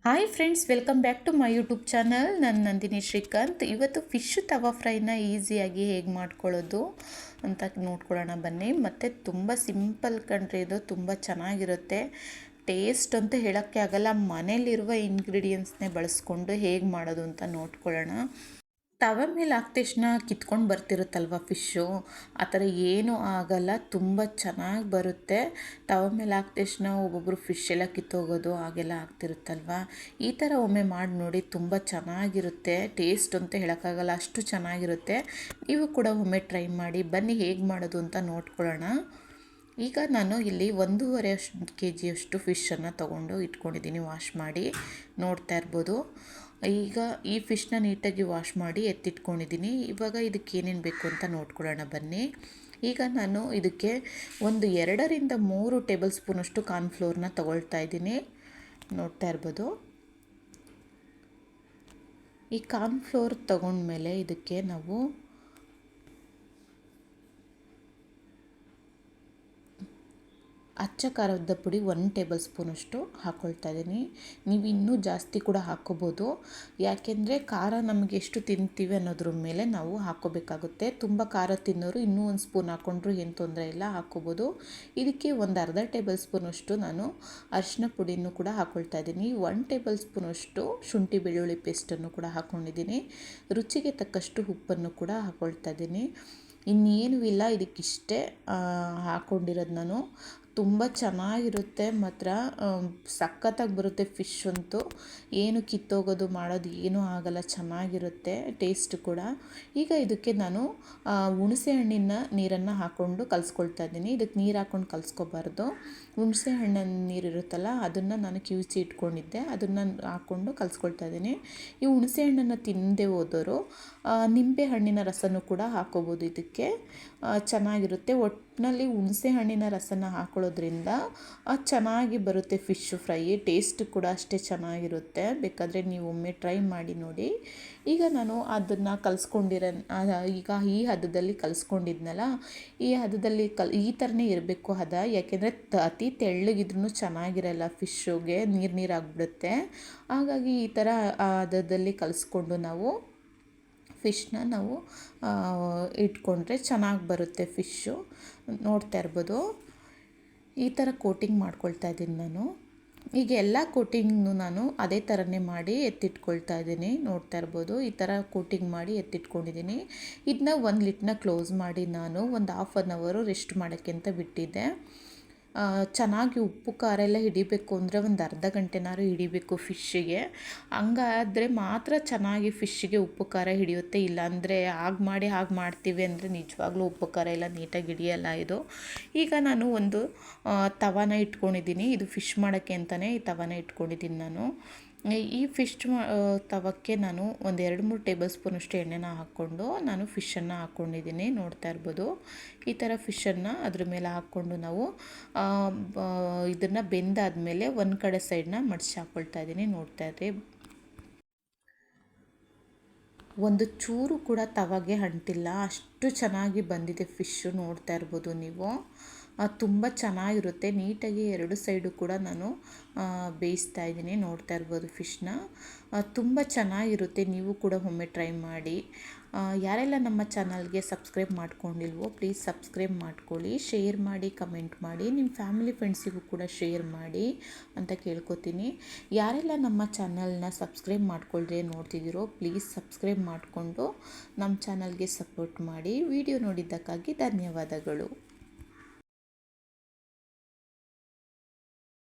Hi friends, welcome back to my YouTube channel. ನಾನು ನಂದಿನಿ ಶ್ರೀಕಾಂತ್. ಇವತ್ತು fish ತವಾ ಫ್ರೈನ ಈಸಿಯಾಗಿ ಹೇಗೆ ಮಾಡ್ಕೊಳ್ಳೋದು ಅಂತ ನೋಡ್ಕೊಳ್ಳೋಣ ಬನ್ನಿ. ಮತ್ತು ತುಂಬ ಸಿಂಪಲ್ ಕಂಡ್ರಿ, ಇದು ತುಂಬ ಚೆನ್ನಾಗಿರುತ್ತೆ. ಟೇಸ್ಟ್ ಅಂತ ಹೇಳೋಕ್ಕೆ ಆಗಲ್ಲ. ಮನೇಲಿರುವ ಇಂಗ್ರೀಡಿಯೆಂಟ್ಸ್ನೇ ಬಳಸ್ಕೊಂಡು ಹೇಗೆ ಮಾಡೋದು ಅಂತ ನೋಡ್ಕೊಳ್ಳೋಣ. ತವ ಮೇಲೆ ಹಾಕಿದ ತಕ್ಷಣ ಕಿತ್ಕೊಂಡು ಬರ್ತಿರುತ್ತಲ್ವ ಫಿಶ್ಶು, ಆ ಥರ ಏನೂ ಆಗಲ್ಲ, ತುಂಬ ಚೆನ್ನಾಗಿ ಬರುತ್ತೆ. ತವ ಮೇಲೆ ಹಾಕಿದ ತಕ್ಷಣ ಒಬ್ಬೊಬ್ಬರು ಫಿಶ್ ಎಲ್ಲ ಕಿತ್ತೋಗೋದು ಹಾಗೆಲ್ಲ ಆಗ್ತಿರುತ್ತಲ್ವ. ಈ ಥರ ಒಮ್ಮೆ ಮಾಡಿ ನೋಡಿ, ತುಂಬ ಚೆನ್ನಾಗಿರುತ್ತೆ. ಟೇಸ್ಟ್ ಅಂತ ಹೇಳೋಕ್ಕಾಗಲ್ಲ, ಅಷ್ಟು ಚೆನ್ನಾಗಿರುತ್ತೆ. ನೀವು ಕೂಡ ಒಮ್ಮೆ ಟ್ರೈ ಮಾಡಿ. ಬನ್ನಿ ಹೇಗೆ ಮಾಡೋದು ಅಂತ ನೋಡ್ಕೊಳ್ಳೋಣ. ಈಗ ನಾನು ಇಲ್ಲಿ 1.5 kg ಫಿಶನ್ನು ತೊಗೊಂಡು ಇಟ್ಕೊಂಡಿದ್ದೀನಿ, ವಾಶ್ ಮಾಡಿ. ನೋಡ್ತಾ ಇರ್ಬೋದು. ಈಗ ಈ ಫಿಶ್ನ ನೀಟಾಗಿ ವಾಶ್ ಮಾಡಿ ಎತ್ತಿಟ್ಕೊಂಡಿದ್ದೀನಿ. ಇವಾಗ ಇದಕ್ಕೆ ಏನೇನು ಬೇಕು ಅಂತ ನೋಡ್ಕೊಳ್ಳೋಣ ಬನ್ನಿ. ಈಗ ನಾನು ಇದಕ್ಕೆ 2-3 ಟೇಬಲ್ ಸ್ಪೂನಷ್ಟು ಕಾರ್ನ್ಫ್ಲೋರ್ನ ತೊಗೊಳ್ತಾ ಇದ್ದೀನಿ. ನೋಡ್ತಾ ಇರ್ಬೋದು. ಈ ಕಾರ್ನ್ಫ್ಲೋರ್ ತೊಗೊಂಡ್ಮೇಲೆ ಇದಕ್ಕೆ ನಾವು ಅಚ್ಚ ಖಾರದ ಪುಡಿ 1 ಟೇಬಲ್ ಸ್ಪೂನಷ್ಟು ಹಾಕ್ಕೊಳ್ತಾ ಇದ್ದೀನಿ. ನೀವು ಇನ್ನೂ ಜಾಸ್ತಿ ಕೂಡ ಹಾಕ್ಕೋಬೋದು, ಯಾಕೆಂದರೆ ಖಾರ ನಮಗೆ ಎಷ್ಟು ತಿಂತೀವಿ ಅನ್ನೋದ್ರ ಮೇಲೆ ನಾವು ಹಾಕ್ಕೋಬೇಕಾಗುತ್ತೆ. ತುಂಬ ಖಾರ ತಿನ್ನೋರು ಇನ್ನೂ 1 ಸ್ಪೂನ್ ಹಾಕ್ಕೊಂಡ್ರು ಏನು ತೊಂದರೆ ಇಲ್ಲ, ಹಾಕ್ಕೋಬೋದು. ಇದಕ್ಕೆ ಅರ್ಧ ಟೇಬಲ್ ಸ್ಪೂನಷ್ಟು ನಾನು ಅರಿಶಿನ ಪುಡಿನೂ ಕೂಡ ಹಾಕ್ಕೊಳ್ತಾ ಇದ್ದೀನಿ. 1 ಟೇಬಲ್ ಸ್ಪೂನಷ್ಟು ಶುಂಠಿ ಬೆಳ್ಳುಳ್ಳಿ ಪೇಸ್ಟನ್ನು ಕೂಡ ಹಾಕ್ಕೊಂಡಿದ್ದೀನಿ. ರುಚಿಗೆ ತಕ್ಕಷ್ಟು ಉಪ್ಪನ್ನು ಕೂಡ ಹಾಕ್ಕೊಳ್ತಾ ಇದ್ದೀನಿ. ಇನ್ನೇನೂ ಇಲ್ಲ, ಇದಕ್ಕಿಷ್ಟೇ ಹಾಕ್ಕೊಂಡಿರೋದು ನಾನು. ತುಂಬ ಚೆನ್ನಾಗಿರುತ್ತೆ, ಮಾತ್ರ ಸಖತ್ತಾಗಿ ಬರುತ್ತೆ ಫಿಶ್ ಅಂತೂ. ಏನು ಕಿತ್ತೋಗೋದು ಮಾಡೋದು ಏನೂ ಆಗಲ್ಲ, ಚೆನ್ನಾಗಿರುತ್ತೆ ಟೇಸ್ಟ್ ಕೂಡ. ಈಗ ಇದಕ್ಕೆ ನಾನು ಹುಣಸೆ ಹಣ್ಣಿನ ನೀರನ್ನು ಹಾಕ್ಕೊಂಡು ಕಲಿಸ್ಕೊಳ್ತಾ ಇದ್ದೀನಿ. ಇದಕ್ಕೆ ನೀರು ಹಾಕ್ಕೊಂಡು ಕಲಿಸ್ಕೋಬಾರ್ದು. ಹುಣಸೆ ಹಣ್ಣಿನ ನೀರು ಇರುತ್ತಲ್ಲ, ಅದನ್ನು ನಾನು ಕಿವುಚಿ ಇಟ್ಕೊಂಡಿದ್ದೆ, ಅದನ್ನು ಹಾಕ್ಕೊಂಡು ಕಲಿಸ್ಕೊಳ್ತಾ ಇದ್ದೀನಿ. ಈ ಹುಣಸೆ ಹಣ್ಣನ್ನು ತಿನ್ನದೆ ಹೋದವರು ನಿಂಬೆ ಹಣ್ಣಿನ ರಸನೂ ಕೂಡ ಹಾಕ್ಕೋಬೋದು. ಇದಕ್ಕೆ ಚೆನ್ನಾಗಿರುತ್ತೆ. ಒಟ್ಟಿನಲ್ಲಿ ಹುಣಸೆ ಹಣ್ಣಿನ ರಸನ ಹಾಕೊಳ್ಳೋದ್ರಿಂದ ಚೆನ್ನಾಗಿ ಬರುತ್ತೆ ಫಿಶ್ ಫ್ರೈ. ಟೇಸ್ಟ್ ಕೂಡ ಅಷ್ಟೇ ಚೆನ್ನಾಗಿರುತ್ತೆ. ಬೇಕಾದರೆ ನೀವು ಒಮ್ಮೆ ಟ್ರೈ ಮಾಡಿ ನೋಡಿ. ಈಗ ನಾನು ಅದನ್ನು ಈಗ ಈ ಹದದಲ್ಲಿ ಕಲಿಸ್ಕೊಂಡಿದ್ನಲ್ಲ, ಈ ಹದದಲ್ಲಿ ಈ ಥರನೇ ಇರಬೇಕು ಹದ. ಯಾಕೆಂದರೆ ಅತಿ ತೆಳ್ಳಗಿದ್ರೂ ಚೆನ್ನಾಗಿರಲ್ಲ, ಫಿಶ್ಶುಗೆ ನೀರು ಆಗಿಬಿಡುತ್ತೆ. ಹಾಗಾಗಿ ಈ ಥರ ಹದದಲ್ಲಿ ಕಲಿಸ್ಕೊಂಡು ನಾವು ಫಿಶ್ನ ನಾವು ಇಟ್ಕೊಂಡ್ರೆ ಚೆನ್ನಾಗಿ ಬರುತ್ತೆ ಫಿಶ್ಶು. ನೋಡ್ತಾ ಇರ್ಬೋದು. ಈ ಥರ ಕೋಟಿಂಗ್ ಮಾಡ್ಕೊಳ್ತಾ ಇದ್ದೀನಿ ನಾನು. ಈಗ ಎಲ್ಲ ಕೋಟಿಂಗ್ನು ನಾನು ಅದೇ ಥರನೇ ಮಾಡಿ ಎತ್ತಿಟ್ಕೊಳ್ತಾ ಇದ್ದೀನಿ. ನೋಡ್ತಾ ಇರ್ಬೋದು. ಈ ಥರ ಕೋಟಿಂಗ್ ಮಾಡಿ ಎತ್ತಿಟ್ಕೊಂಡಿದ್ದೀನಿ. ಇದನ್ನ 1 ಲಿಡ್ನ ಕ್ಲೋಸ್ ಮಾಡಿ ನಾನು ಒಂದು ½ an hour ರೆಸ್ಟ್ ಮಾಡೋಕ್ಕೆ ಅಂತ ಬಿಟ್ಟಿದ್ದೆ. ಚೆನ್ನಾಗಿ ಉಪ್ಪು ಖಾರ ಎಲ್ಲ ಹಿಡಿಬೇಕು ಅಂದರೆ ಒಂದು ಅರ್ಧ ಗಂಟೆನಾದ್ರು ಹಿಡಿಬೇಕು ಫಿಶ್ಶಿಗೆ. ಹಂಗಾದರೆ ಮಾತ್ರ ಚೆನ್ನಾಗಿ ಫಿಶ್ಶಿಗೆ ಉಪ್ಪು ಖಾರ ಹಿಡಿಯುತ್ತೆ. ಇಲ್ಲಾಂದರೆ ಹಾಗೆ ಮಾಡ್ತೀವಿ ಅಂದರೆ ನಿಜವಾಗ್ಲೂ ಉಪ್ಪು ಖಾರ ಎಲ್ಲ ನೀಟಾಗಿ ಹಿಡಿಯಲ್ಲ ಇದು. ಈಗ ನಾನು ಒಂದು ತವಾನ ಇಟ್ಕೊಂಡಿದ್ದೀನಿ. ಇದು ಫಿಶ್ ಮಾಡೋಕ್ಕೆ ಅಂತಲೇ ಈ ತವಾನ ಇಟ್ಕೊಂಡಿದ್ದೀನಿ ನಾನು. ಈ ಫಿಶ್ ತವಕ್ಕೆ ನಾನು 2-3 ಟೇಬಲ್ ಸ್ಪೂನಷ್ಟು ಎಣ್ಣೆನ ಹಾಕ್ಕೊಂಡು ನಾನು ಫಿಶನ್ನು ಹಾಕ್ಕೊಂಡಿದ್ದೀನಿ. ನೋಡ್ತಾ ಇರ್ಬೋದು. ಈ ಥರ ಫಿಶನ್ನು ಅದ್ರ ಮೇಲೆ ಹಾಕ್ಕೊಂಡು ನಾವು ಇದನ್ನು ಬೆಂದಾದಮೇಲೆ ಒಂದು ಕಡೆ ಸೈಡನ್ನ ಮಡಿಸಿ ಹಾಕ್ಕೊಳ್ತಾ ಇದ್ದೀನಿ. ನೋಡ್ತಾ ಇದ್ರಿ, ಒಂದು ಚೂರು ಕೂಡ ತವಾಗೆ ಅಂಟಿಲ್ಲ, ಅಷ್ಟು ಚೆನ್ನಾಗಿ ಬಂದಿದೆ ಫಿಶ್ಶು. ನೋಡ್ತಾ ಇರ್ಬೋದು ನೀವು. ತುಂಬ ಚೆನ್ನಾಗಿರುತ್ತೆ. ನೀಟಾಗಿ 2 ಸೈಡು ಕೂಡ ನಾನು ಬೇಯಿಸ್ತಾ ಇದ್ದೀನಿ. ನೋಡ್ತಾ ಇರ್ಬೋದು ಫಿಶ್ನ. ತುಂಬ ಚೆನ್ನಾಗಿರುತ್ತೆ. ನೀವು ಕೂಡ ಒಮ್ಮೆ ಟ್ರೈ ಮಾಡಿ. ಯಾರೆಲ್ಲ ನಮ್ಮ ಚಾನಲ್ಗೆ ಸಬ್ಸ್ಕ್ರೈಬ್ ಮಾಡ್ಕೊಂಡಿಲ್ವೋ ಪ್ಲೀಸ್ ಸಬ್ಸ್ಕ್ರೈಬ್ ಮಾಡ್ಕೊಳ್ಳಿ, ಶೇರ್ ಮಾಡಿ, ಕಮೆಂಟ್ ಮಾಡಿ, ನಿಮ್ಮ ಫ್ಯಾಮಿಲಿ ಫ್ರೆಂಡ್ಸಿಗೂ ಕೂಡ ಶೇರ್ ಮಾಡಿ ಅಂತ ಕೇಳ್ಕೊತೀನಿ. ಯಾರೆಲ್ಲ ನಮ್ಮ ಚಾನಲ್ನ ಸಬ್ಸ್ಕ್ರೈಬ್ ಮಾಡ್ಕೊಳ್ದೆ ನೋಡ್ತಿದ್ದೀರೋ ಪ್ಲೀಸ್ ಸಬ್ಸ್ಕ್ರೈಬ್ ಮಾಡಿಕೊಂಡು ನಮ್ಮ ಚಾನಲ್ಗೆ ಸಪೋರ್ಟ್ ಮಾಡಿ. ವಿಡಿಯೋ ನೋಡಿದ್ದಕ್ಕಾಗಿ ಧನ್ಯವಾದಗಳು.